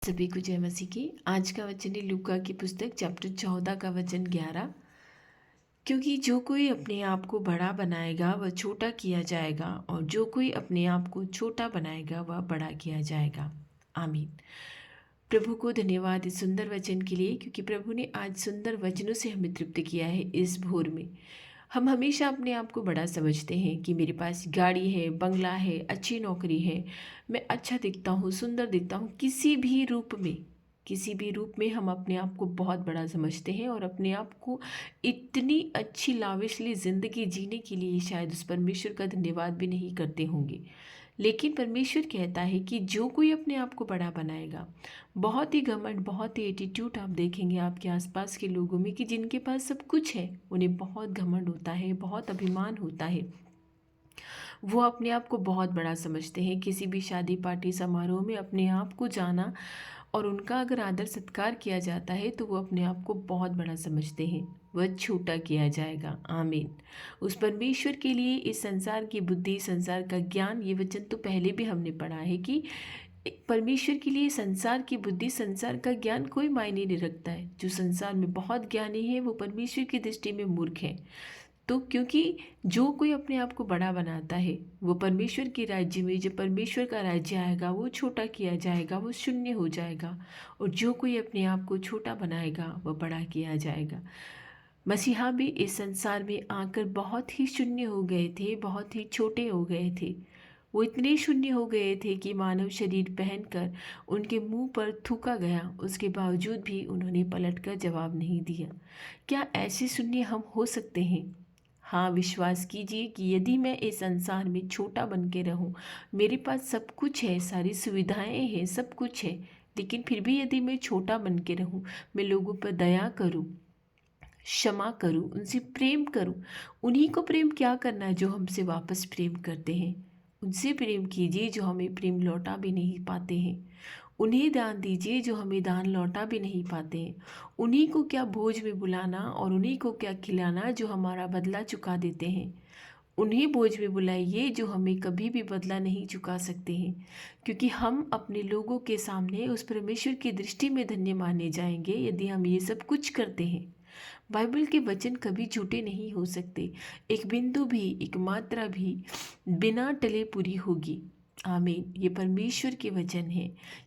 सभी को जय मसीह की। आज का वचन है लूका की पुस्तक चैप्टर 14 का वचन 11। क्योंकि जो कोई अपने आप को बड़ा बनाएगा वह छोटा किया जाएगा, और जो कोई अपने आप को छोटा बनाएगा वह बड़ा किया जाएगा। आमीन। प्रभु को धन्यवाद इस सुंदर वचन के लिए, क्योंकि प्रभु ने आज सुंदर वचनों से हमें तृप्त किया है। इस भोर में हम हमेशा अपने आप को बड़ा समझते हैं कि मेरे पास गाड़ी है, बंगला है, अच्छी नौकरी है, मैं अच्छा दिखता हूँ, सुंदर दिखता हूँ। किसी भी रूप में हम अपने आप को बहुत बड़ा समझते हैं और अपने आप को इतनी अच्छी लाविशली ज़िंदगी जीने के लिए शायद उस परमेश्वर का धन्यवाद भी नहीं करते होंगे। लेकिन परमेश्वर कहता है कि जो कोई अपने आप को बड़ा बनाएगा, बहुत ही घमंड, बहुत ही एटीट्यूड आप देखेंगे आपके आसपास के लोगों में कि जिनके पास सब कुछ है, उन्हें बहुत घमंड होता है, बहुत अभिमान होता है। वो अपने आप को बहुत बड़ा समझते हैं। किसी भी शादी पार्टी समारोह में अपने आप को जाना और उनका अगर आदर सत्कार किया जाता है तो वो अपने आप को बहुत बड़ा समझते हैं। वह छोटा किया जाएगा। आमीन। उस परमेश्वर के लिए इस संसार की बुद्धि, संसार का ज्ञान, ये वचन तो पहले भी हमने पढ़ा है कि परमेश्वर के लिए संसार की बुद्धि, संसार का ज्ञान कोई मायने नहीं रखता है। जो संसार में बहुत ज्ञानी है वो परमेश्वर की दृष्टि में मूर्ख है। तो क्योंकि जो कोई अपने आप को बड़ा बनाता है वो परमेश्वर के राज्य में, जब परमेश्वर का राज्य आएगा, वो छोटा किया जाएगा, वो शून्य हो जाएगा। और जो कोई अपने आप को छोटा बनाएगा वह बड़ा किया जाएगा। मसीहा भी इस संसार में आकर बहुत ही शून्य हो गए थे, बहुत ही छोटे हो गए थे। वो इतने शून्य हो गए थे कि मानव शरीर पहनकर उनके मुंह पर थूका गया, उसके बावजूद भी उन्होंने पलटकर जवाब नहीं दिया। क्या ऐसे शून्य हम हो सकते हैं? हाँ, विश्वास कीजिए कि यदि मैं इस संसार में छोटा बन के रहूं, मेरे पास सब कुछ है, सारी सुविधाएं हैं, सब कुछ है, लेकिन फिर भी यदि मैं छोटा बन के रहूं, मैं लोगों पर दया करूं, क्षमा करूं, उनसे प्रेम करूं। उन्हीं को प्रेम क्या करना है जो हमसे वापस प्रेम करते हैं। उनसे प्रेम कीजिए जो हमें प्रेम लौटा भी नहीं पाते हैं। उन्हें दान दीजिए जो हमें दान लौटा भी नहीं पाते हैं। उन्हीं को क्या भोज में बुलाना और उन्हीं को क्या खिलाना जो हमारा बदला चुका देते हैं। उन्हें भोज में बुलाइए जो हमें कभी भी बदला नहीं चुका सकते हैं, क्योंकि हम अपने लोगों के सामने उस परमेश्वर की दृष्टि में धन्य माने जाएंगे यदि हम ये सब कुछ करते हैं। बाइबल के वचन कभी झूठे नहीं हो सकते। एक बिंदु भी, एक मात्रा भी बिना टले पूरी होगी। आमीन। ये परमेश्वर के वचन है।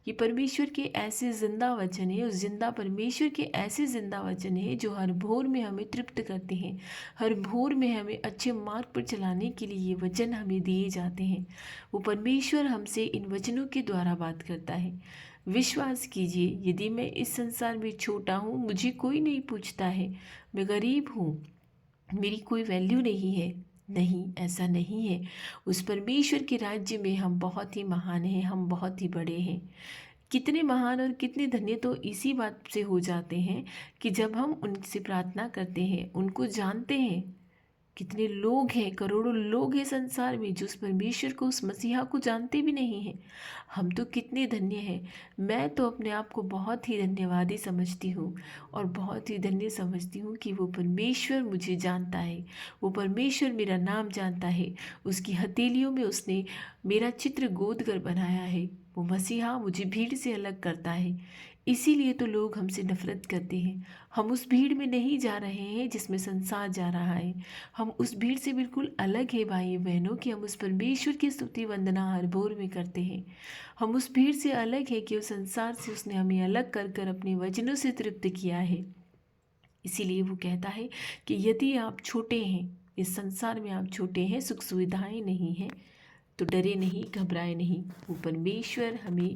ये परमेश्वर के ऐसे जिंदा वचन है, उस जिंदा परमेश्वर के ऐसे जिंदा वचन है जो हर भोर में हमें तृप्त करते हैं। हर भोर में हमें अच्छे मार्ग पर चलाने के लिए ये वचन हमें दिए जाते हैं। वो परमेश्वर हमसे इन वचनों के द्वारा बात करता है। विश्वास कीजिए, यदि मैं इस संसार में छोटा हूँ, मुझे कोई नहीं पूछता है, मैं गरीब हूँ, मेरी कोई वैल्यू नहीं है, नहीं, ऐसा नहीं है। उस परमेश्वर के राज्य में हम बहुत ही महान हैं, हम बहुत ही बड़े हैं। कितने महान और कितने धन्य तो इसी बात से हो जाते हैं कि जब हम उनसे प्रार्थना करते हैं, उनको जानते हैं। कितने लोग हैं, करोड़ों लोग हैं संसार में जो उस परमेश्वर को, उस मसीहा को जानते भी नहीं हैं। हम तो कितने धन्य हैं। मैं तो अपने आप को बहुत ही धन्यवादी समझती हूँ और बहुत ही धन्य समझती हूँ कि वो परमेश्वर मुझे जानता है। वो परमेश्वर मेरा नाम जानता है। उसकी हथेलियों में उसने मेरा चित्र गोद कर बनाया है। वो मसीहा मुझे भीड़ से अलग करता है। इसीलिए तो लोग हमसे नफरत करते हैं। हम उस भीड़ में नहीं जा रहे हैं जिसमें संसार जा रहा है। हम उस भीड़ से बिल्कुल अलग है भाई बहनों, कि हम उस परमेश्वर की स्तुति वंदना हर भोर में करते हैं। हम उस भीड़ से अलग है कि उस संसार से उसने हमें अलग कर कर अपने वचनों से तृप्त किया है। इसीलिए वो कहता है कि यदि आप छोटे हैं, इस संसार में आप छोटे हैं, सुख सुविधाएं नहीं हैं, तो डरे नहीं, घबराए नहीं। वो परमेश्वर हमें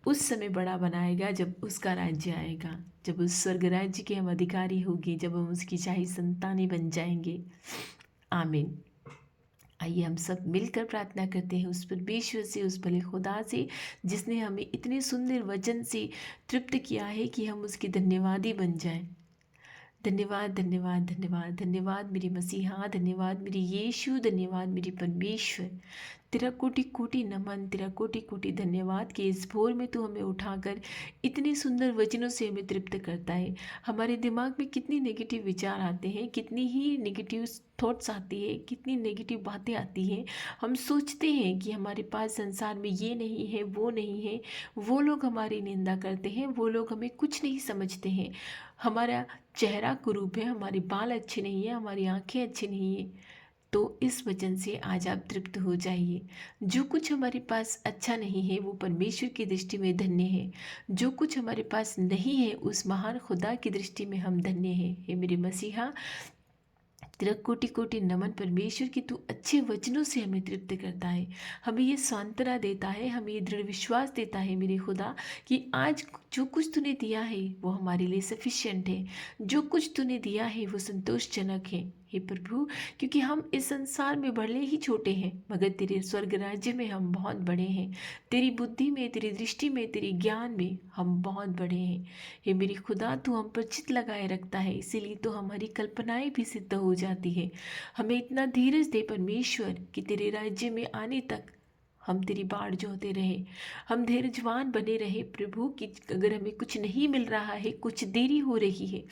उस समय बड़ा बनाएगा जब उसका राज्य आएगा, जब उस स्वर्ग राज्य के हम अधिकारी होंगे, जब हम उसकी शाही संतानें बन जाएंगे। आमीन। आइए हम सब मिलकर प्रार्थना करते हैं उस परमेश्वर से, उस भले खुदा से जिसने हमें इतने सुंदर वचन से तृप्त किया है कि हम उसके धन्यवादी बन जाएं। धन्यवाद, धन्यवाद, धन्यवाद, धन्यवाद मेरे मसीहा, धन्यवाद मेरे यीशु, धन्यवाद मेरे परमेश्वर। तेरा कोटि कोटि नमन, तेरा कोटि कोटि धन्यवाद कि इस भोर में तू हमें उठाकर इतने सुंदर वचनों से हमें तृप्त करता है। हमारे दिमाग में कितनी नेगेटिव विचार आते हैं, कितनी ही नेगेटिव थॉट्स आती है, कितनी नेगेटिव बातें आती हैं। हम सोचते हैं कि हमारे पास संसार में ये नहीं है, वो नहीं है, वो लोग हमारी निंदा करते हैं, वो लोग हमें कुछ नहीं समझते हैं, हमारा चेहरा कुरूप है, हमारे बाल अच्छे नहीं है, हमारी आंखें अच्छी नहीं है। तो इस वचन से आज आप तृप्त हो जाइए। जो कुछ हमारे पास अच्छा नहीं है वो परमेश्वर की दृष्टि में धन्य है। जो कुछ हमारे पास नहीं है उस महान खुदा की दृष्टि में हम धन्य हैं। हे मेरे मसीहा, तेरा कोटि कोटि नमन परमेश्वर की तू अच्छे वचनों से हमें तृप्त करता है, हमें ये सांत्वना देता है, हमें ये दृढ़ विश्वास देता है मेरे खुदा कि आज जो कुछ तूने दिया है वो हमारे लिए सफिशिएंट है, जो कुछ तूने दिया है वो संतोषजनक है। हे प्रभु, क्योंकि हम इस संसार में भले ही छोटे हैं मगर तेरे स्वर्ग राज्य में हम बहुत बड़े हैं। तेरी बुद्धि में, तेरी दृष्टि में, तेरे ज्ञान में हम बहुत बड़े हैं। हे मेरी खुदा, तू हम पर चित्त लगाए रखता है, इसीलिए तो हमारी कल्पनाएं भी सिद्ध हो जाती है। हमें इतना धीरज दे परमेश्वर कि तेरे राज्य में आने तक हम तेरी बाढ़ जोहते रहे, हम धैर्यवान बने रहे प्रभु। कि अगर हमें कुछ नहीं मिल रहा है, कुछ देरी हो रही है,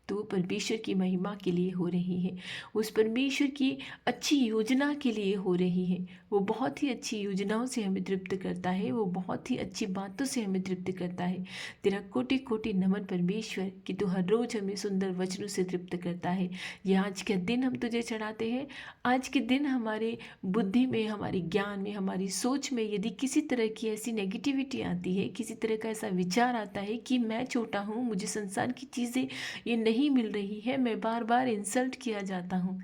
तो वो परमेश्वर की महिमा के लिए हो रही है, उस परमेश्वर की अच्छी योजना के लिए हो रही है। वो बहुत ही अच्छी योजनाओं से हमें तृप्त करता है, वो बहुत ही अच्छी बातों से हमें तृप्त करता है। तेरा कोटि कोटि नमन परमेश्वर कि तू हर रोज़ हमें सुंदर वचनों से तृप्त करता है। ये आज का दिन हम तुझे चढ़ाते हैं। आज के दिन हमारे बुद्धि में, हमारे ज्ञान में, हमारी सोच में यदि किसी तरह की ऐसी नेगेटिविटी आती है, किसी तरह का ऐसा विचार आता है कि मैं छोटा हूँ, मुझे संसार की चीज़ें ये नहीं मिल रही है, मैं बार बार इंसल्ट किया जाता हूँ,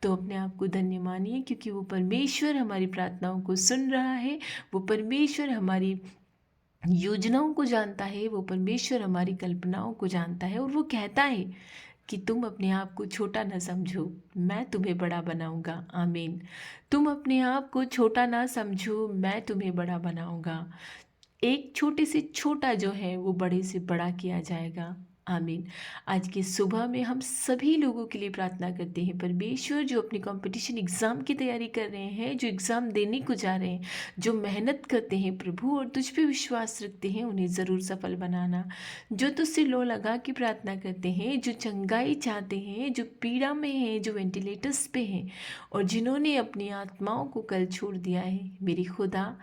तो अपने आप को धन्य मानिए, क्योंकि वो परमेश्वर हमारी प्रार्थनाओं को सुन रहा है, वो परमेश्वर हमारी योजनाओं को जानता है, वो परमेश्वर हमारी कल्पनाओं को जानता है। और वो कहता है कि तुम अपने आप को छोटा ना समझो, मैं तुम्हें बड़ा बनाऊंगा। आमीन। तुम अपने आप को छोटा ना समझो, मैं तुम्हें बड़ा बनाऊंगा। एक छोटे से छोटा जो है वो बड़े से बड़ा किया जाएगा। आमीन। आज की सुबह में हम सभी लोगों के लिए प्रार्थना करते हैं परमेश्वर, जो अपनी कंपटीशन एग्ज़ाम की तैयारी कर रहे हैं, जो एग्ज़ाम देने को जा रहे हैं, जो मेहनत करते हैं प्रभु और तुझ पे विश्वास रखते हैं, उन्हें ज़रूर सफल बनाना। जो तुझसे लो लगा के प्रार्थना करते हैं, जो चंगाई चाहते हैं, जो पीड़ा में हैं, जो वेंटिलेटर्स पे हैं और जिन्होंने अपनी आत्माओं को कल छोड़ दिया है, मेरी खुदा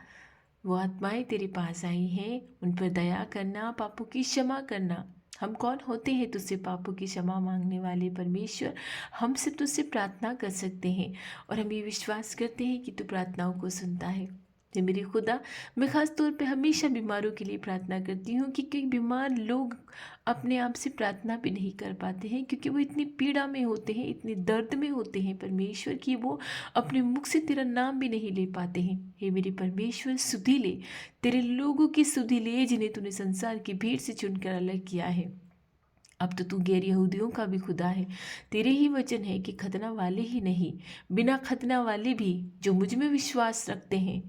वो आत्माएं तेरे पास आई हैं, उन पर दया करना, पापों की क्षमा करना। हम कौन होते हैं तुझसे पापों की क्षमा मांगने वाले परमेश्वर? हम सिर्फ तुझसे प्रार्थना कर सकते हैं और हम ये विश्वास करते हैं कि तू प्रार्थनाओं को सुनता है। तो मेरे खुदा, मैं ख़ास तौर पे हमेशा बीमारों के लिए प्रार्थना करती हूँ कि कई बीमार लोग अपने आप से प्रार्थना भी नहीं कर पाते हैं, क्योंकि वो इतनी पीड़ा में होते हैं, इतने दर्द में होते हैं परमेश्वर, कि वो अपने मुख से तेरा नाम भी नहीं ले पाते हैं। हे मेरे परमेश्वर, सुधि ले, तेरे लोगों की सुधि ले जिन्हें तूने संसार की भीड़ से चुनकर अलग किया है। अब तो तू गैर यहूदियों का भी खुदा है। तेरे ही वचन है कि खतना वाले ही नहीं, बिना खतना वाले भी जो मुझ में विश्वास रखते हैं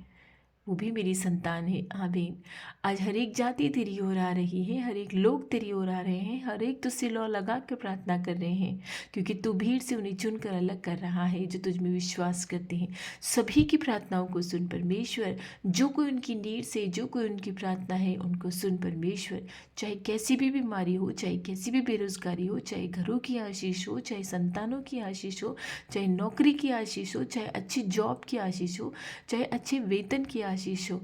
वो भी मेरी संतान है। आमीन। आज हर एक जाति तेरी ओर आ रही है, हर एक लोग तेरी ओर आ रहे हैं, हर एक तुझसे लौ लगा कर प्रार्थना कर रहे हैं, क्योंकि तू भीड़ से उन्हें चुनकर अलग कर रहा है जो तुझ में विश्वास करते हैं। सभी की प्रार्थनाओं को सुन परमेश्वर, जो कोई उनकी नीड से, जो कोई उनकी प्रार्थना है उनको सुन परमेश्वर। चाहे कैसी भी बीमारी हो, चाहे कैसी भी बेरोजगारी हो, चाहे घरों की आशीष हो, चाहे संतानों की आशीष हो, चाहे नौकरी की आशीष हो, चाहे अच्छी जॉब की आशीष हो, चाहे अच्छे वेतन की आशीष हो,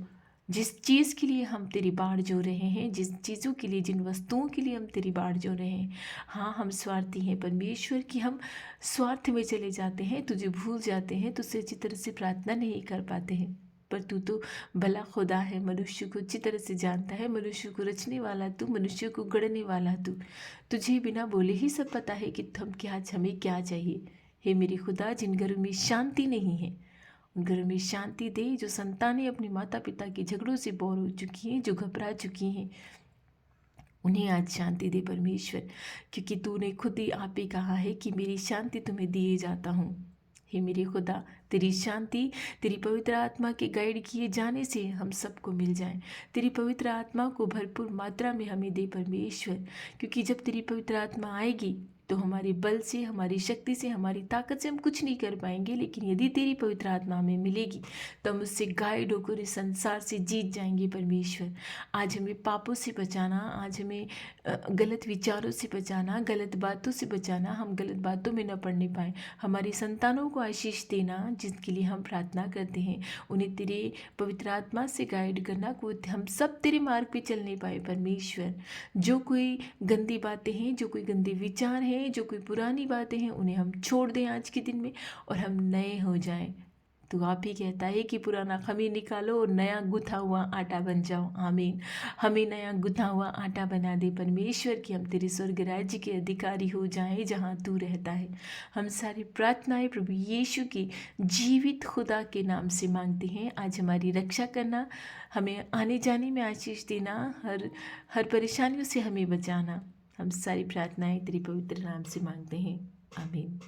जिस चीज़ के लिए हम तेरी बाढ़ जो रहे हैं, जिस चीज़ों के लिए, जिन वस्तुओं के लिए हम तेरी बाढ़ जो रहे हैं, हाँ हम स्वार्थी हैं परमेश्वर, कि हम स्वार्थ में चले जाते हैं, तुझे भूल जाते हैं, तुझसे अच्छी तरह से प्रार्थना नहीं कर पाते हैं। पर तू तो भला खुदा है, मनुष्य को अच्छी तरह से जानता है, मनुष्य को रचने वाला तू, मनुष्य को गढ़ने वाला तू, तुझे बिना बोले ही सब पता है कि हमें क्या चाहिए। हे मेरे खुदा, जिन घरों में शांति नहीं है उन घरों में शांति दे, जो संतानें अपने माता पिता के झगड़ों से बोर हो चुकी हैं, जो घबरा चुकी हैं, उन्हें आज शांति दे परमेश्वर, क्योंकि तूने खुद ही आप ही कहा है कि मेरी शांति तुम्हें दिए जाता हूँ। हे मेरे खुदा, तेरी शांति तेरी पवित्र आत्मा के गाइड किए जाने से हम सबको मिल जाए। तेरी पवित्र आत्मा को भरपूर मात्रा में हमें दे परमेश्वर, क्योंकि जब तेरी पवित्र आत्मा आएगी तो हमारे बल से, हमारी शक्ति से, हमारी ताकत से हम कुछ नहीं कर पाएंगे, लेकिन यदि तेरी पवित्र आत्मा हमें मिलेगी तो हम उससे गाइड होकर इस संसार से जीत जाएंगे। परमेश्वर, आज हमें पापों से बचाना, आज हमें गलत विचारों से बचाना, गलत बातों से बचाना, हम गलत बातों में न पड़ने पाए। हमारी संतानों को आशीष देना, जिसके लिए हम प्रार्थना करते हैं, उन्हें तेरे पवित्र आत्मा से गाइड करना, को हम सब तेरे मार्ग पे चलने पाए। परमेश्वर, जो कोई गंदी बातें हैं, जो कोई गंदे विचार हैं, जो कोई पुरानी बातें हैं, उन्हें हम छोड़ दें आज के दिन में और हम नए हो जाएं। तो आप ही कहता है कि पुराना खमीर निकालो और नया गुथा हुआ आटा बन जाओ। आमीन। हमें नया गुथा हुआ आटा बना दे परमेश्वर, कि हम तेरे स्वर्ग राज्य के अधिकारी हो जाएं जहां तू रहता है। हम सारी प्रार्थनाएं प्रभु यीशु की जीवित खुदा के नाम से मांगते हैं। आज हमारी रक्षा करना, हमें आने जाने में आशीष देना, हर परेशानियों से हमें बचाना। हम सारी प्रार्थनाएं तेरे पवित्र नाम से मांगते हैं। आमीन।